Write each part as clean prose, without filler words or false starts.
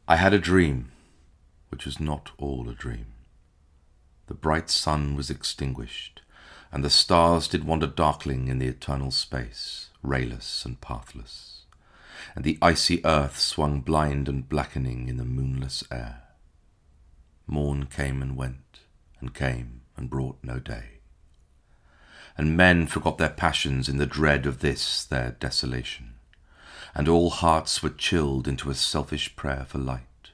I had a dream, which was not all a dream. The bright sun was extinguished, and the stars did wander darkling in the eternal space, rayless and pathless, and the icy earth swung blind and blackening in the moonless air. Morn came and brought no day. And men forgot their passions in the dread of this their desolation, and all hearts were chilled into a selfish prayer for light.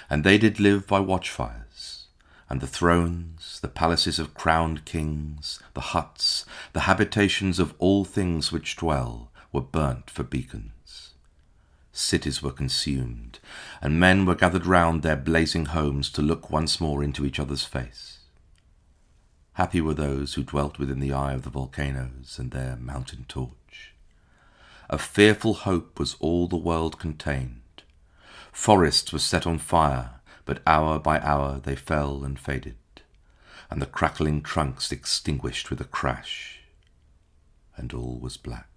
And they did live by watchfires, and the thrones, the palaces of crowned kings, the huts, the habitations of all things which dwell, were burnt for beacons. Cities were consumed, and men were gathered round their blazing homes to look once more into each other's face. Happy were those who dwelt within the eye of the volcanoes and their mountain torch. A fearful hope was all the world contained. Forests were set on fire, but hour by hour they fell and faded, and the crackling trunks extinguished with a crash, and all was black.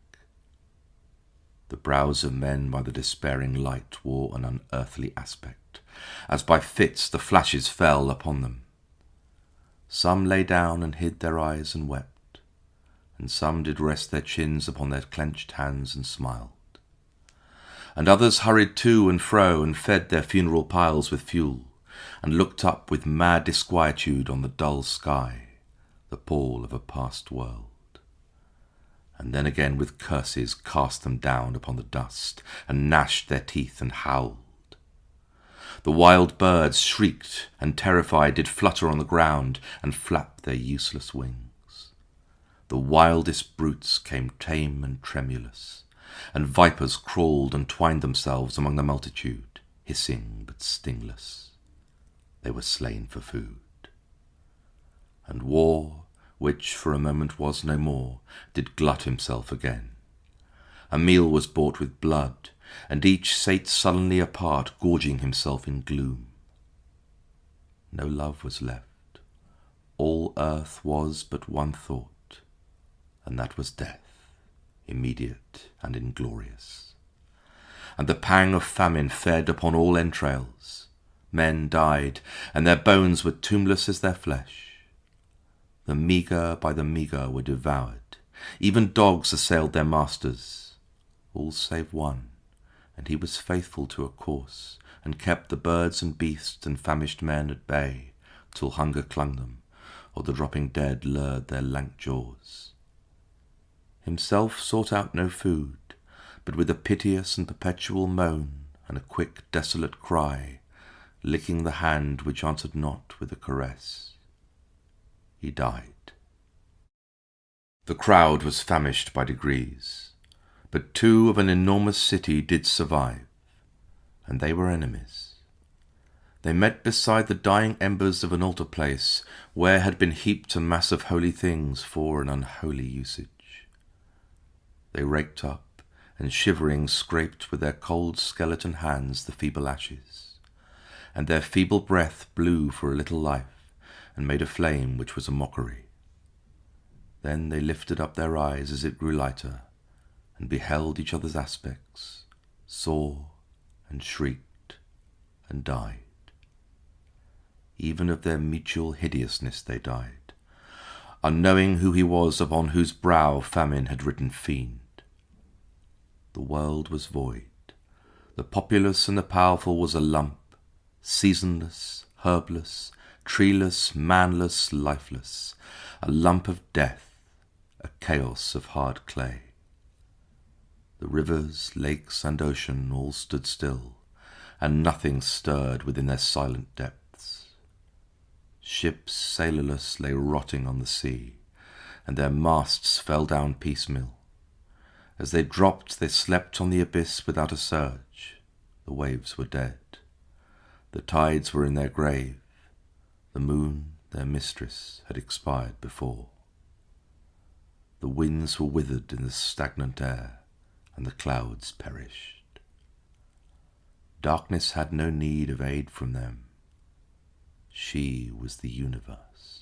The brows of men by the despairing light wore an unearthly aspect, as by fits the flashes fell upon them. Some lay down and hid their eyes and wept, and some did rest their chins upon their clenched hands and smiled. And others hurried to and fro and fed their funeral piles with fuel, and looked up with mad disquietude on the dull sky, the pall of a past world. And then again with curses cast them down upon the dust, and gnashed their teeth and howled. The wild birds shrieked, and terrified did flutter on the ground, and flap their useless wings. The wildest brutes came tame and tremulous, and vipers crawled and twined themselves among the multitude, hissing but stingless. They were slain for food. And war, which for a moment was no more, did glut himself again. A meal was bought with blood, and each sate sullenly apart, gorging himself in gloom. No love was left. All earth was but one thought, and that was death, immediate and inglorious. And the pang of famine fed upon all entrails. Men died, and their bones were tombless as their flesh. The meagre by the meagre were devoured. Even dogs assailed their masters, all save one, and he was faithful to a course, and kept the birds and beasts and famished men at bay, till hunger clung them, or the dropping dead lured their lank jaws. Himself sought out no food, but with a piteous and perpetual moan, and a quick desolate cry, licking the hand which answered not with a caress, he died. The crowd was famished by degrees, but two of an enormous city did survive, and they were enemies. They met beside the dying embers of an altar place, where had been heaped a mass of holy things for an unholy usage. They raked up, and shivering scraped with their cold skeleton hands the feeble ashes, and their feeble breath blew for a little life, and made a flame which was a mockery. Then they lifted up their eyes as it grew lighter, and beheld each other's aspects, saw, and shrieked, and died. Even of their mutual hideousness they died, unknowing who he was upon whose brow famine had written fiend. The world was void. The populous and the powerful was a lump, seasonless, herbless, treeless, manless, lifeless, a lump of death, a chaos of hard clay. The rivers, lakes, and ocean all stood still, and nothing stirred within their silent depths. Ships sailorless lay rotting on the sea, and their masts fell down piecemeal. As they dropped, they slept on the abyss without a surge. The waves were dead. The tides were in their grave. The moon, their mistress, had expired before. The winds were withered in the stagnant air, and the clouds perished. Darkness had no need of aid from them. She was the universe.